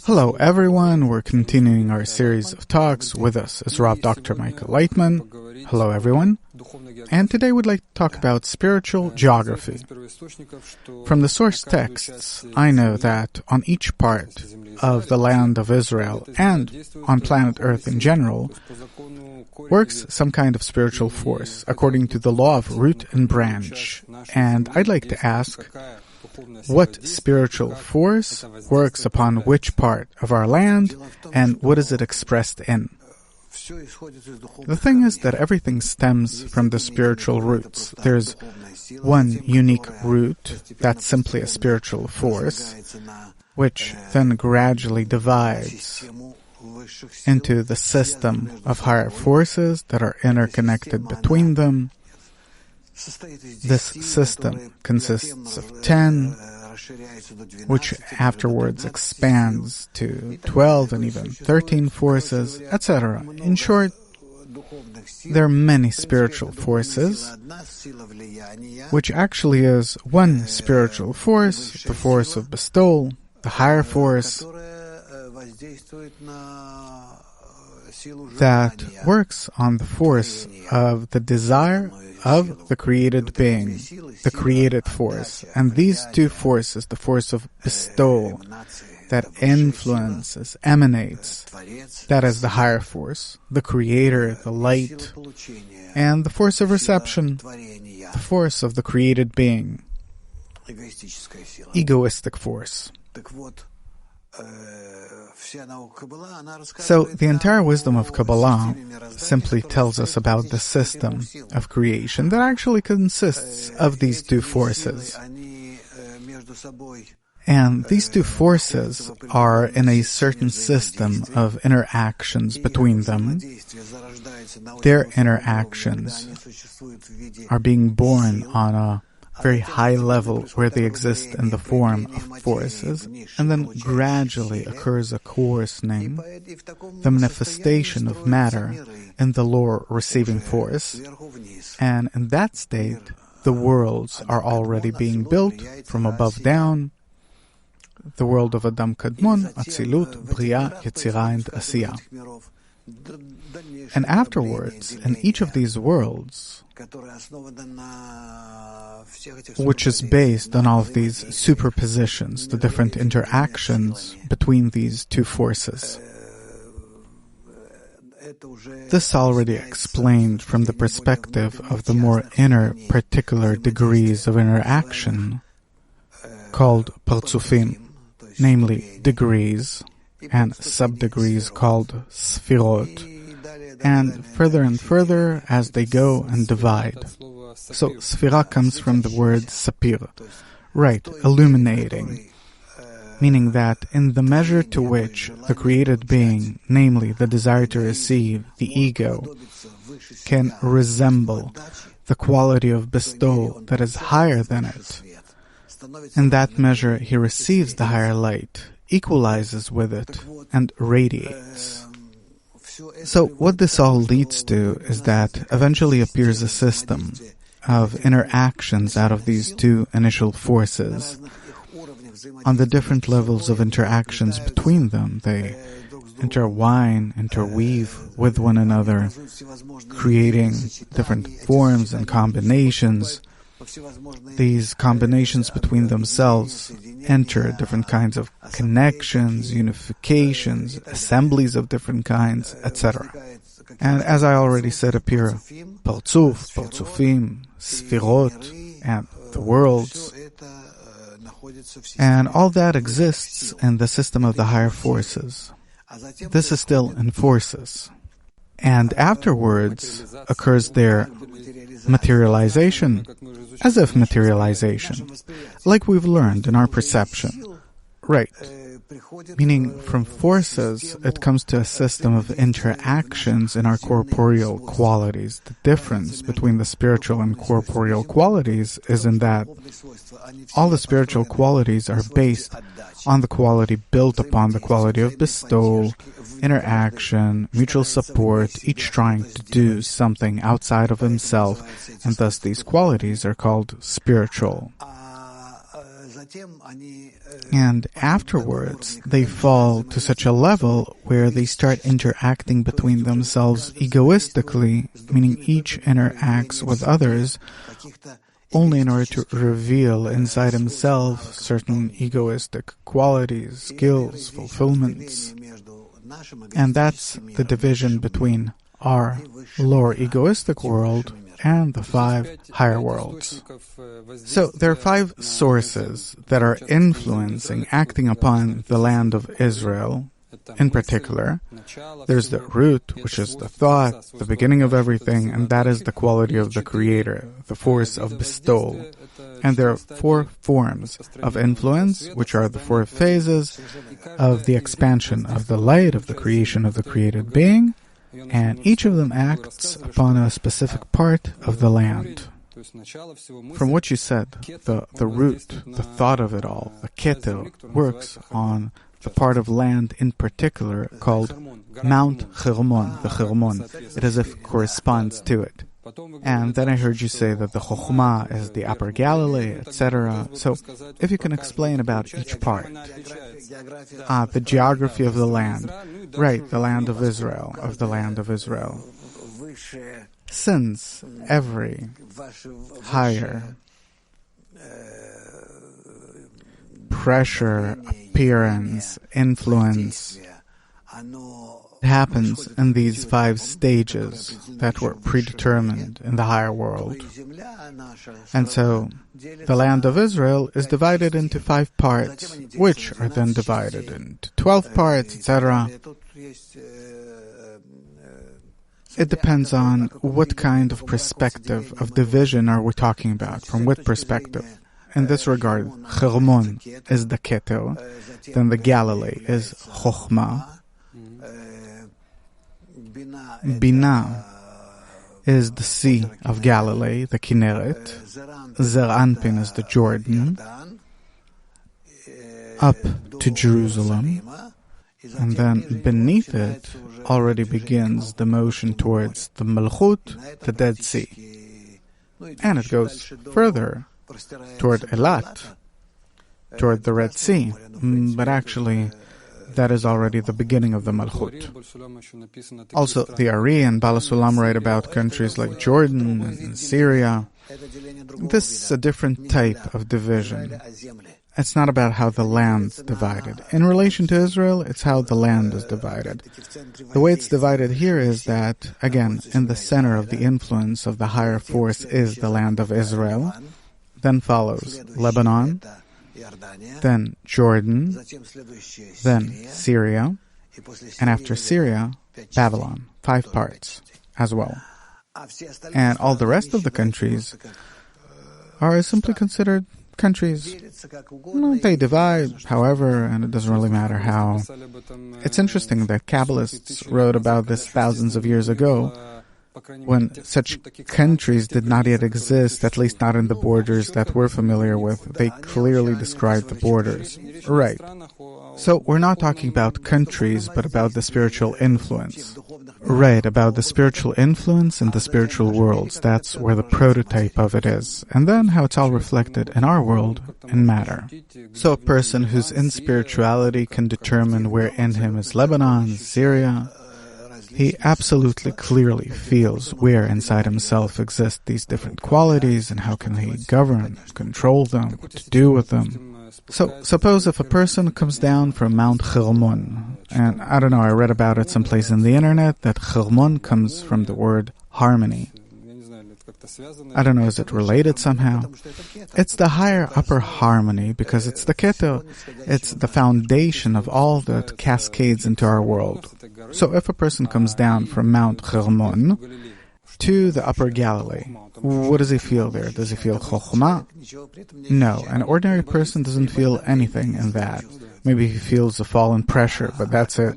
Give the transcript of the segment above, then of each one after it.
Hello everyone, we're continuing our series of talks. With us is Dr. Michael Laitman. Hello everyone. And today we'd like to talk about spiritual geography. From the source texts, I know that on each part of the land of Israel and on planet Earth in general works some kind of spiritual force according to the law of root and branch. And I'd like to ask, what spiritual force works upon which part of our land, and what is it expressed in? The thing is that everything stems from the spiritual roots. There's one unique root that's simply a spiritual force, which then gradually divides into the system of higher forces that are interconnected between them. This system consists of 10, which afterwards expands to 12 and even 13 forces, etc. In short, there are many spiritual forces, which actually is one spiritual force, the force of bestowal, the higher force, that works on the force of the desire of the created being, the created force. And these two forces, the force of bestowal that influences, emanates, that is the higher force, the creator, the light, and the force of reception, the force of the created being, egoistic force. So the entire wisdom of Kabbalah simply tells us about the system of creation that actually consists of these two forces. And these two forces are in a certain system of interactions between them. Their interactions are being born on a very high level where they exist in the form of forces, and then gradually occurs a coarsening, the manifestation of matter in the lower receiving force, and in that state the worlds are already being built from above down, the world of Adam Kadmon, Atzilut, Bria, Yetzirah, and Asiyah. And afterwards, in each of these worlds, which is based on all of these superpositions, the different interactions between these two forces. This already explained from the perspective of the more inner particular degrees of interaction, called partsufim, namely degrees, and sub-degrees called sfirot, and further as they go and divide. So sfira comes from the word sapir, right, illuminating, meaning that in the measure to which the created being, namely the desire to receive, the ego, can resemble the quality of bestowal that is higher than it, in that measure he receives the higher light, equalizes with it, and radiates. So what this all leads to is that eventually appears a system of interactions out of these two initial forces. On the different levels of interactions between them, they intertwine, interweave with one another, creating different forms and combinations. These combinations between themselves enter different kinds of connections, unifications, assemblies of different kinds, etc. And as I already said, appear partsuf, partsufim, sfirot, and the worlds. And all that exists in the system of the higher forces. This is still in forces. And afterwards occurs their materialization, as if materialization, like we've learned in our perception. Right. Meaning from forces, it comes to a system of interactions in our corporeal qualities. The difference between the spiritual and corporeal qualities is in that all the spiritual qualities are based on the quality built upon the quality of bestowal, interaction, mutual support, each trying to do something outside of himself, and thus these qualities are called spiritual. And afterwards, they fall to such a level where they start interacting between themselves egoistically, meaning each interacts with others only in order to reveal inside himself certain egoistic qualities, skills, fulfillments. And that's the division between our lower egoistic world and the 5 higher worlds. So there are 5 sources that are influencing, acting upon the land of Israel. In particular, there's the root, which is the thought, the beginning of everything, and that is the quality of the Creator, the force of bestowal. And there are 4 forms of influence, which are the 4 phases of the expansion of the light, of the creation of the created being, and each of them acts upon a specific part of the land. From what you said, the root, the thought of it all, the keter, works on the part of land in particular called Mount Hermon, the Hermon. It as if corresponds to it. And then I heard you say that the Chokhmah is the Upper Galilee, etc. So, if you can explain about each part. The geography of the land. Right, the land of Israel, Since every higher pressure, appearance, influence happens in these 5 stages that were predetermined in the higher world. And so, the land of Israel is divided into 5 parts, which are then divided into 12 parts, etc. It depends on what kind of perspective of division are we talking about, from what perspective. In this regard, Hermon is the Keter, then the Galilee is Chokhmah, Binah is the Sea of Galilee, the Kinneret, Zer Anpin is the Jordan, up to Jerusalem, and then beneath it already begins the motion towards the Malchut, the Dead Sea. And it goes further toward Elat, toward the Red Sea. But actually, that is already the beginning of the Malchut. Also, the Ari and Bala Sulam write about countries like Jordan and Syria. This is a different type of division. It's not about how the land's divided. In relation to Israel, it's how the land is divided. The way it's divided here is that, again, in the center of the influence of the higher force is the land of Israel. Then follows Lebanon, then Jordan, then Syria, and after Syria, Babylon. 5 parts as well. And all the rest of the countries are simply considered countries. They divide, however, and it doesn't really matter how. It's interesting that Kabbalists wrote about this thousands of years ago, when such countries did not yet exist, at least not in the borders that we're familiar with. They clearly described the borders. Right. So we're not talking about countries, but about the spiritual influence. Right, about the spiritual influence in the spiritual worlds. That's where the prototype of it is. And then how it's all reflected in our world in matter. So a person who's in spirituality can determine where in him is Lebanon, Syria. He absolutely clearly feels where inside himself exist these different qualities and how can he govern, control them, what to do with them. So, suppose if a person comes down from Mount Hermon, and I don't know, I read about it someplace in the internet, that Hermon comes from the word harmony. I don't know, is it related somehow? It's the higher upper harmony because it's the keter. It's the foundation of all that cascades into our world. So if a person comes down from Mount Hermon to the Upper Galilee, what does he feel there? Does he feel Chokhmah? No, an ordinary person doesn't feel anything in that. Maybe he feels a fall in pressure, but that's it.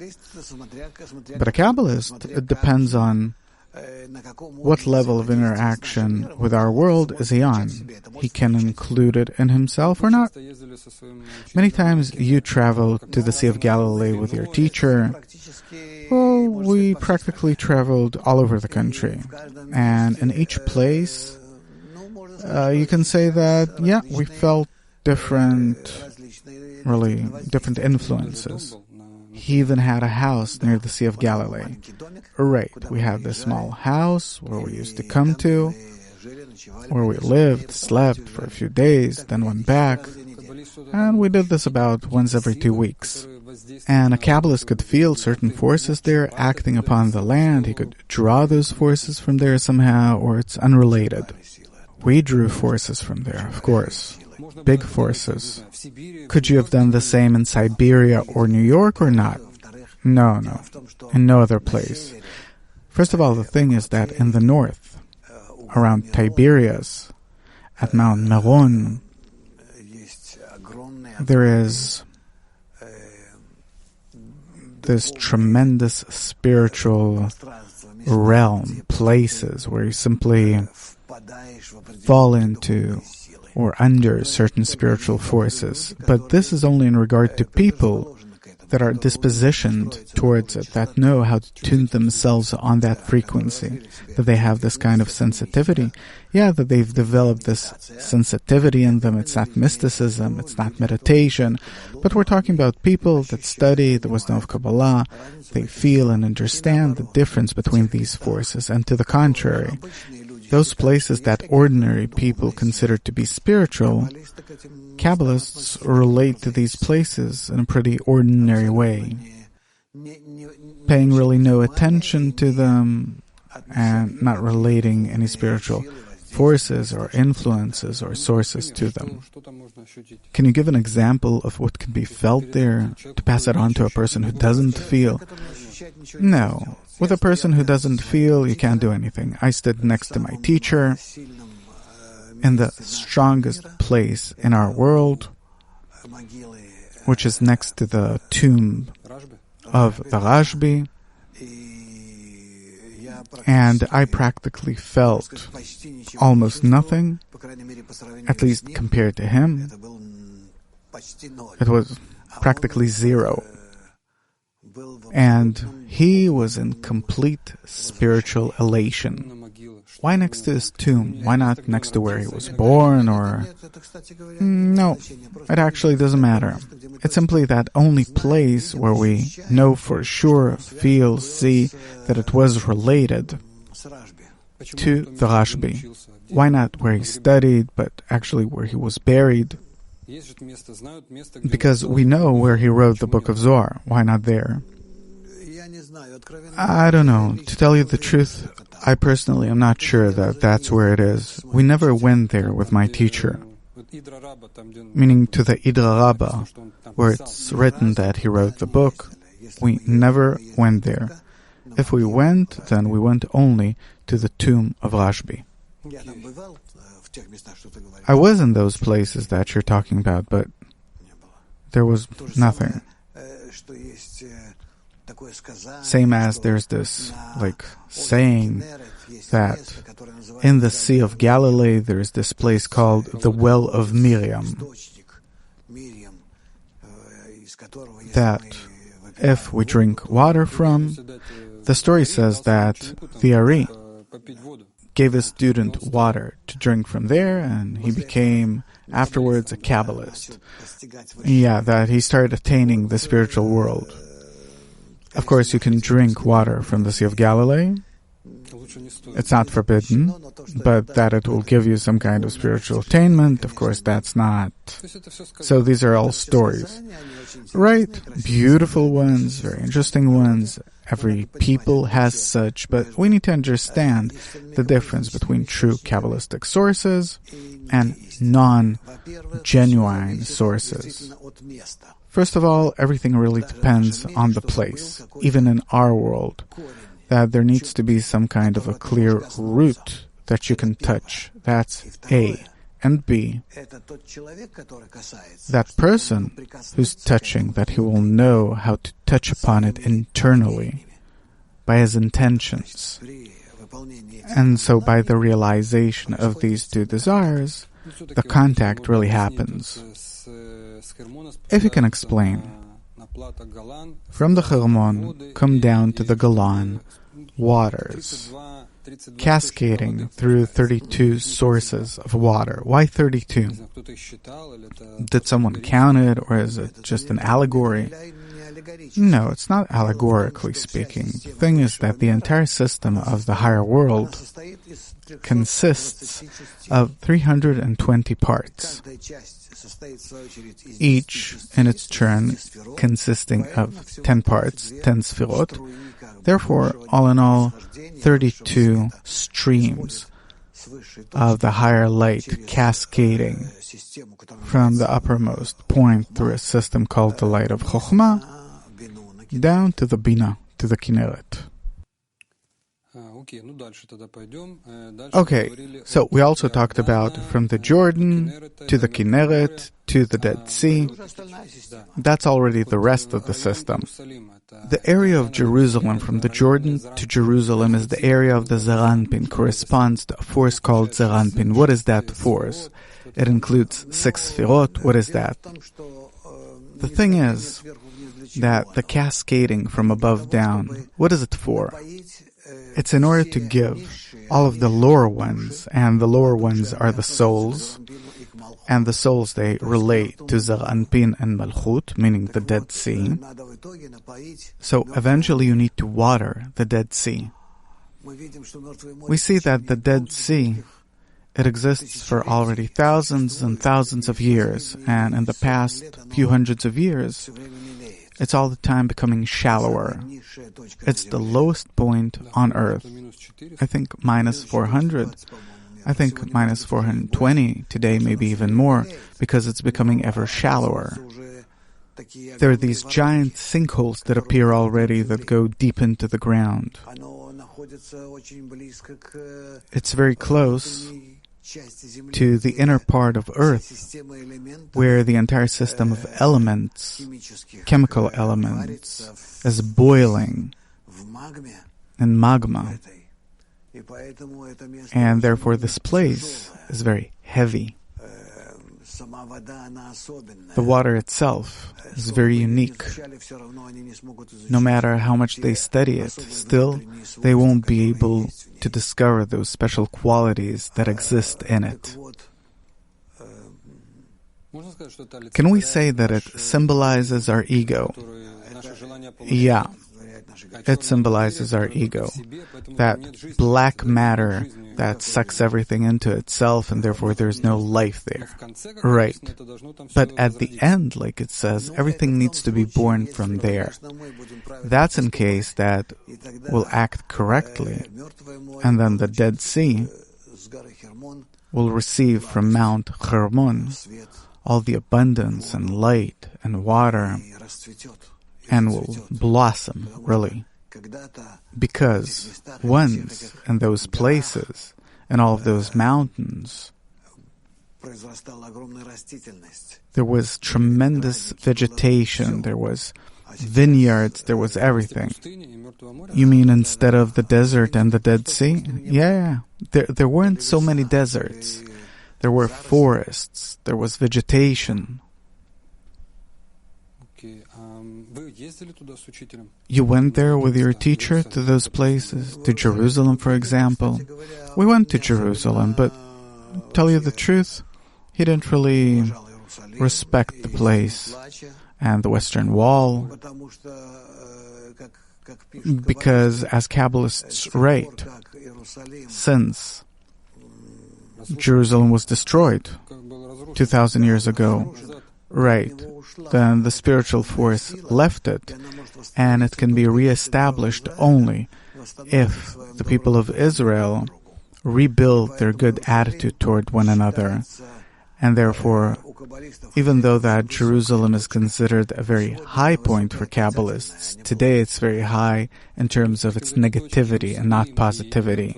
But a Kabbalist, it depends on what level of interaction with our world is he on. He can include it in himself or not. Many times you travel to the Sea of Galilee with your teacher. Well, we practically traveled all over the country. And in each place, you can say that, yeah, we felt really different influences. He even had a house near the Sea of Galilee. Right, we had this small house where we used to come to, where we lived, slept for a few days, then went back. And we did this about once every 2 weeks. And a Kabbalist could feel certain forces there acting upon the land. He could draw those forces from there somehow, or it's unrelated. We drew forces from there, of course. Big forces. Could you have done the same in Siberia or New York or not? No. In no other place. First of all, the thing is that in the north, around Tiberias, at Mount Meron, there is this tremendous spiritual realm, places where you simply fall into or under certain spiritual forces. But this is only in regard to people that are dispositioned towards it, that know how to tune themselves on that frequency, that they have this kind of sensitivity. Yeah, that they've developed this sensitivity in them. It's not mysticism, it's not meditation, but we're talking about people that study the wisdom of Kabbalah. They feel and understand the difference between these forces, and to the contrary, those places that ordinary people consider to be spiritual, Kabbalists relate to these places in a pretty ordinary way, paying really no attention to them and not relating any spiritual forces or influences or sources to them. Can you give an example of what can be felt there to pass it on to a person who doesn't feel? No. With a person who doesn't feel, you can't do anything. I stood next to my teacher in the strongest place in our world, which is next to the tomb of the Rashbi, and I practically felt almost nothing, at least compared to him. It was practically zero. And he was in complete spiritual elation. Why next to his tomb? Why not next to where he was born or... No, it actually doesn't matter. It's simply that only place where we know for sure, feel, see that it was related to the Rashbi. Why not where he studied, but actually where he was buried? Because we know where he wrote the Book of Zohar. Why not there? I don't know. To tell you the truth, I personally am not sure that that's where it is. We never went there with my teacher, meaning to the Idra Rabbah, where it's written that he wrote the book. We never went there. If we went, then we went only to the tomb of Rashbi. I was in those places that you're talking about, but there was nothing. Same as there's this, saying that in the Sea of Galilee there's this place called the Well of Miriam, that if we drink water from, the story says that the Ari gave a student water to drink from there, and he became afterwards a Kabbalist. Yeah, that he started attaining the spiritual world. Of course, you can drink water from the Sea of Galilee. It's not forbidden, but that it will give you some kind of spiritual attainment, of course, that's not. So these are all stories. Right? Beautiful ones, very interesting ones. Every people has such, but we need to understand the difference between true Kabbalistic sources and non-genuine sources. First of all, everything really depends on the place, even in our world, that there needs to be some kind of a clear root that you can touch. That's A. And B, that person who's touching, that he will know how to touch upon it internally by his intentions. And so by the realization of these two desires, the contact really happens. If you can explain, from the Hermon come down to the Golan waters cascading through 32 sources of water. Why 32? Did someone count it, or is it just an allegory? No, it's not allegorically speaking. The thing is that the entire system of the higher world consists of 320 parts, each in its turn consisting of 10 parts, 10 sfirot. Therefore, all in all, 32 streams of the higher light cascading from the uppermost point through a system called the light of Chokhmah down to the Bina, to the Kinneret. Okay, so we also talked about from the Jordan to the Kinneret to the Dead Sea. That's already the rest of the system. The area of Jerusalem from the Jordan to Jerusalem is the area of the Zeranpin, corresponds to a force called Zeranpin. What is that force? It includes 6 sfirot. What is that? The thing is that the cascading from above down, what is it for? It's in order to give all of the lower ones, and the lower ones are the souls, and the souls, they relate to Zeranpin and Malchut, meaning the Dead Sea. So eventually you need to water the Dead Sea. We see that the Dead Sea, it exists for already thousands and thousands of years, and in the past few hundreds of years, it's all the time becoming shallower. It's the lowest point on Earth. I think minus 400. I think minus 420 today, maybe even more, because it's becoming ever shallower. There are these giant sinkholes that appear already that go deep into the ground. It's very close to the inner part of Earth, where the entire system of elements, chemical elements, is boiling in magma. And therefore this place is very heavy. The water itself is very unique. No matter how much they study it, still they won't be able to discover those special qualities that exist in it. Can we say that it symbolizes our ego? Yeah, it symbolizes our ego. That black matter that sucks everything into itself, and therefore there's no life there. Right. But at the end, like it says, everything needs to be born from there. That's in case that will act correctly. And then the Dead Sea will receive from Mount Hermon all the abundance and light and water, and will blossom, really. Because once in those places, in all of those mountains, there was tremendous vegetation, there was vineyards, there was everything. You mean instead of the desert and the Dead Sea? Yeah. There weren't so many deserts. There were forests, there was vegetation. You went there with your teacher to those places, to Jerusalem, for example. We went to Jerusalem, but tell you the truth, he didn't really respect the place and the Western Wall, because as Kabbalists write, since Jerusalem was destroyed 2,000 years ago, right, then the spiritual force left it, and it can be reestablished only if the people of Israel rebuild their good attitude toward one another. And therefore, even though that Jerusalem is considered a very high point for Kabbalists, today it's very high in terms of its negativity and not positivity.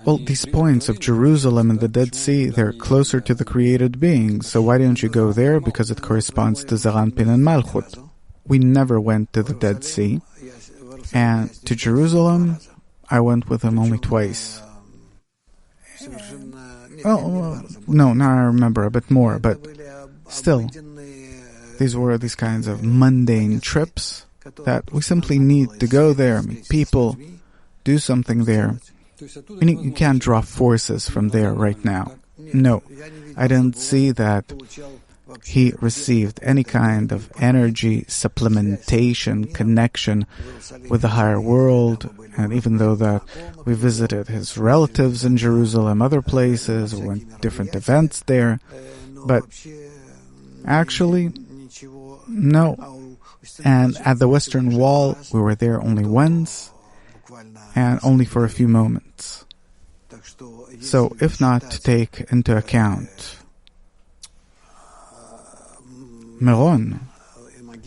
Well, these points of Jerusalem and the Dead Sea, they're closer to the created beings, so why don't you go there? Because it corresponds to Zeranpin and Malchut. We never went to the Dead Sea, and to Jerusalem, I went with him only twice. Oh, no, now I remember a bit more, but still, these were these kinds of mundane trips that we simply need to go there, meet people, do something there. Meaning you can't draw forces from there right now. No, I didn't see that he received any kind of energy supplementation, connection with the higher world. And even though that we visited his relatives in Jerusalem, other places, we went different events there, but actually, no. And at the Western Wall, we were there only once, and only for a few moments. So, if not to take into account Meron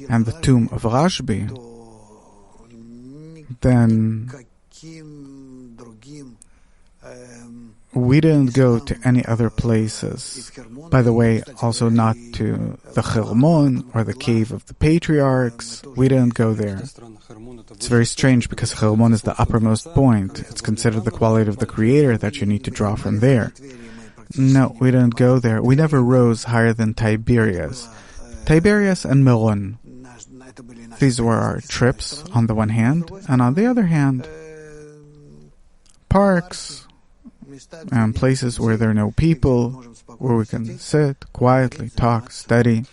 and the tomb of Rashbi, then we didn't go to any other places. By the way, also not to the Hermon or the Cave of the Patriarchs. We didn't go there. It's very strange because Hermon is the uppermost point. It's considered the quality of the Creator that you need to draw from there. No, we didn't go there. We never rose higher than Tiberias. Tiberias and Meron. These were our trips on the one hand, and on the other hand, parks and places where there are no people, where we can sit quietly, talk, study.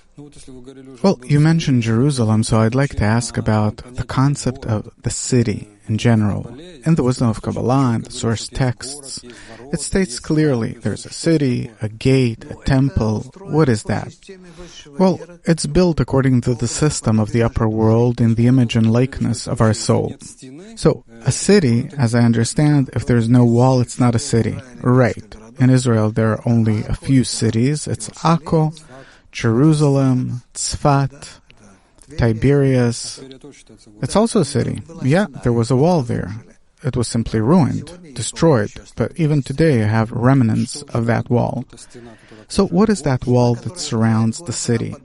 Well, you mentioned Jerusalem, so I'd like to ask about the concept of the city in general. In the Wisdom of Kabbalah and the source texts, it states clearly there's a city, a gate, a temple. What is that? Well, it's built according to the system of the upper world in the image and likeness of our soul. So, a city, as I understand, if there's no wall, it's not a city. Right. In Israel, there are only a few cities. It's Akko, Jerusalem, Tzfat, Tiberias. It's also a city. Yeah, there was a wall there. It was simply ruined, destroyed, but even today I have remnants of that wall. So what is that wall that surrounds the city?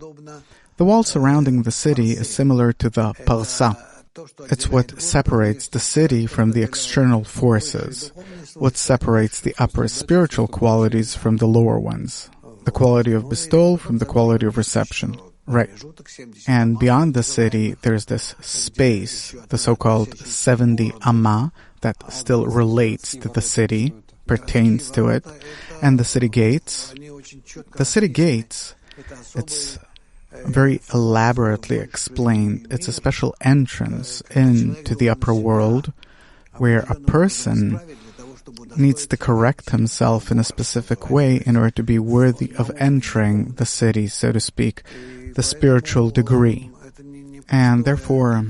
The wall surrounding the city is similar to the parsa. It's what separates the city from the external forces, what separates the upper spiritual qualities from the lower ones, the quality of bestowal from the quality of reception. Right. And beyond the city, there's this space, the so-called 70 amma, that still relates to the city, pertains to it, and the city gates. The city gates, it's very elaborately explained. It's a special entrance into the upper world where a person needs to correct himself in a specific way in order to be worthy of entering the city, so to speak, the spiritual degree. And therefore,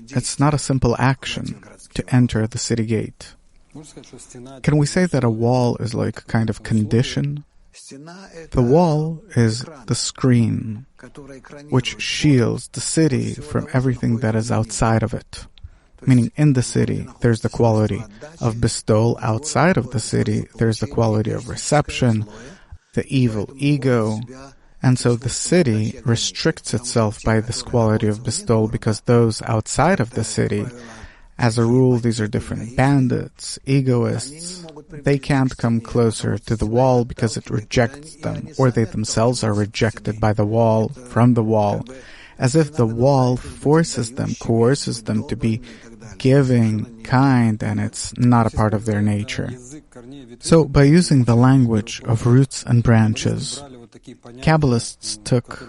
it's not a simple action to enter the city gate. Can we say that a wall is like a kind of condition? The wall is the screen which shields the city from everything that is outside of it. Meaning, in the city, there's the quality of bestowal. Outside of the city, there's the quality of reception, the evil ego. And so the city restricts itself by this quality of bestowal because those outside of the city, as a rule, these are different bandits, egoists. They can't come closer to the wall because it rejects them, or they themselves are rejected by the wall, from the wall, as if the wall forces them, coerces them to be giving, kind, and it's not a part of their nature. So, by using the language of roots and branches, Kabbalists took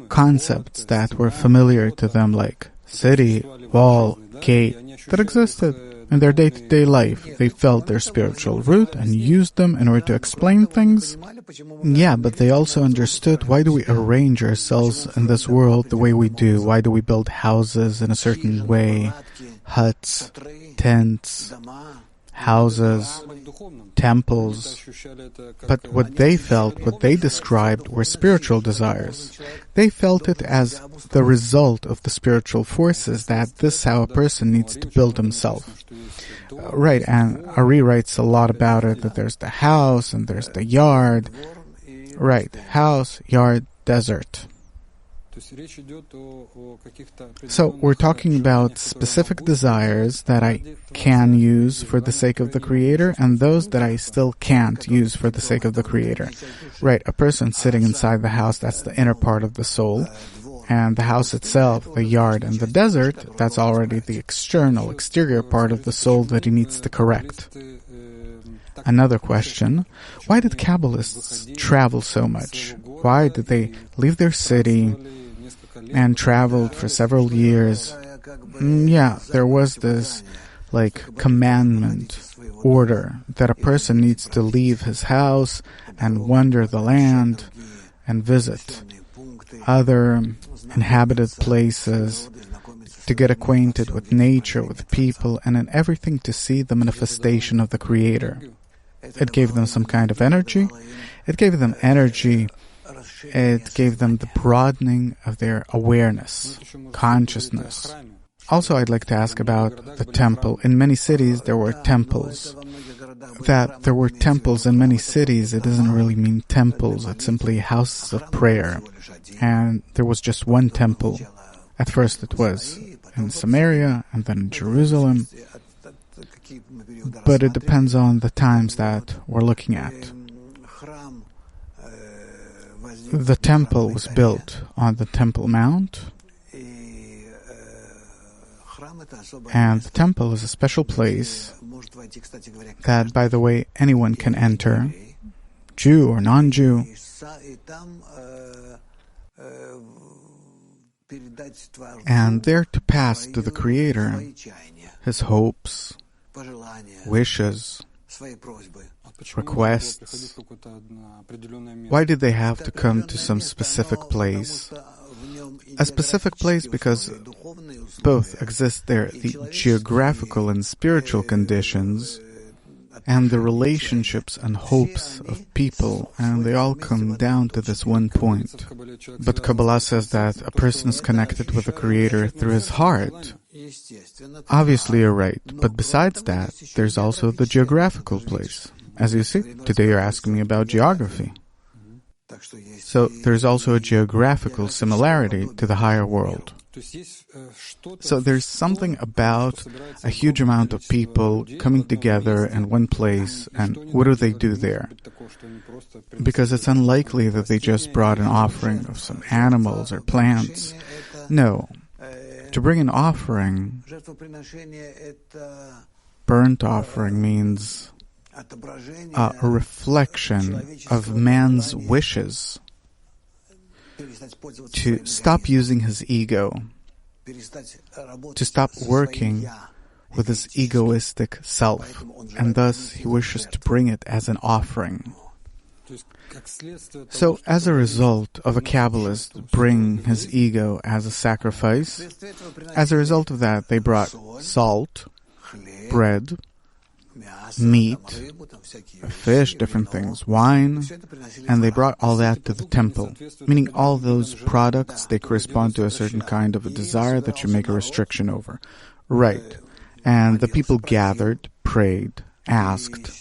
concepts that were familiar to them, like city, wall, gate, that existed in their day-to-day life. They felt their spiritual root and used them in order to explain things. Yeah, but they also understood, why do we arrange ourselves in this world the way we do? Why do we build houses in a certain way? Huts, tents, houses, temples. But what they felt, what they described, were spiritual desires. They felt it as the result of the spiritual forces, that this is how a person needs to build himself. Right, and Ari writes a lot about it, that there's the house and there's the yard. Right, house, yard, desert. So we're talking about specific desires that I can use for the sake of the Creator, and those that I still can't use for the sake of the Creator. Right, a person sitting inside the house, that's the inner part of the soul. And the house itself, the yard, and the desert, that's already the exterior part of the soul that he needs to correct. Another question, why did Kabbalists travel so much? Why did they leave their city and traveled for several years? There was this commandment, order, that a person needs to leave his house and wander the land and visit other inhabited places, to get acquainted with nature, with people, and in everything to see the manifestation of the Creator. It gave them some kind of energy. It gave them the broadening of their awareness, consciousness. Also, I'd like to ask about the temple. In many cities, there were temples. That there were temples in many cities, it doesn't really mean temples. It's simply houses of prayer. And there was just one temple. At first it was in Samaria and then in Jerusalem. But it depends on the times that we're looking at. The temple was built on the Temple Mount. And the temple is a special place that, by the way, anyone can enter, Jew or non-Jew. And there to pass to the Creator his hopes, wishes, requests. Why did they have to come to some specific place? A specific place because both exist there, the geographical and spiritual conditions, and the relationships and hopes of people, and they all come down to this one point. But Kabbalah says that a person is connected with the Creator through his heart. Obviously, you're right, but besides that, there's also the geographical place. As you see, today you're asking me about geography. So there's also a geographical similarity to the higher world. So there's something about a huge amount of people coming together in one place, and what do they do there? Because it's unlikely that they just brought an offering of some animals or plants. No. To bring an offering, burnt offering means a reflection of man's wishes, to stop using his ego, to stop working with his egoistic self, and thus he wishes to bring it as an offering. So, as a result of a Kabbalist bringing his ego as a sacrifice, as a result of that, they brought salt, bread, meat, fish, different things, wine, and they brought all that to the temple. Meaning all those products, they correspond to a certain kind of a desire that you make a restriction over. Right. And the people gathered, prayed, asked,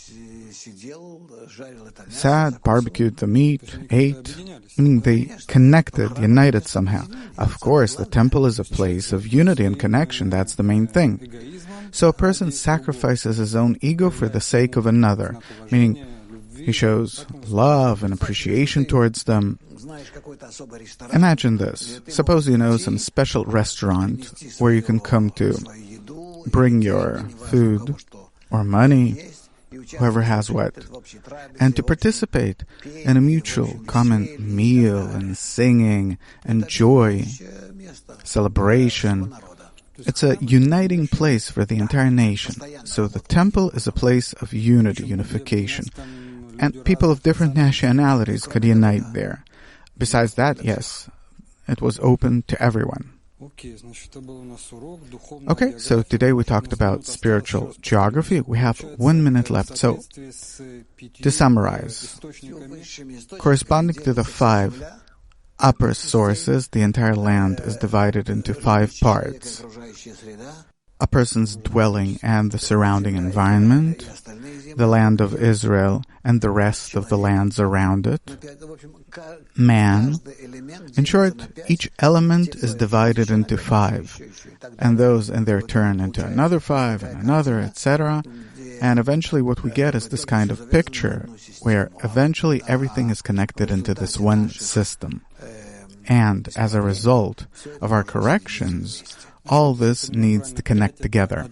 sat, barbecued the meat, ate, meaning they connected, united somehow. Of course, the temple is a place of unity and connection. That's the main thing. So a person sacrifices his own ego for the sake of another, meaning he shows love and appreciation towards them. Imagine this. Suppose you know some special restaurant where you can come to bring your food or money, whoever has what, and to participate in a mutual common meal and singing and joy, celebration. It's a uniting place for the entire nation. So the temple is a place of unity, unification. And people of different nationalities could unite there. Besides that, yes, it was open to everyone. Okay, so today we talked about spiritual geography. We have 1 minute left. So, to summarize, corresponding to the 5 upper sources, the entire land is divided into 5 parts. A person's dwelling and the surrounding environment, the land of Israel and the rest of the lands around it, man. In short, each element is divided into 5, and those in their turn into another 5 and another, etc. And eventually what we get is this kind of picture where eventually everything is connected into this one system. And as a result of our corrections, all this needs to connect together.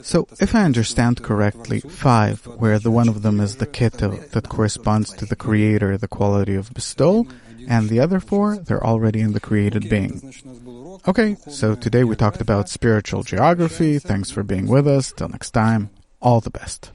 So, if I understand correctly, 5, where the one of them is the keter that corresponds to the creator, the quality of bestowal, and the other 4, they're already in the created being. Okay, so today we talked about spiritual geography. Thanks for being with us. Till next time, all the best.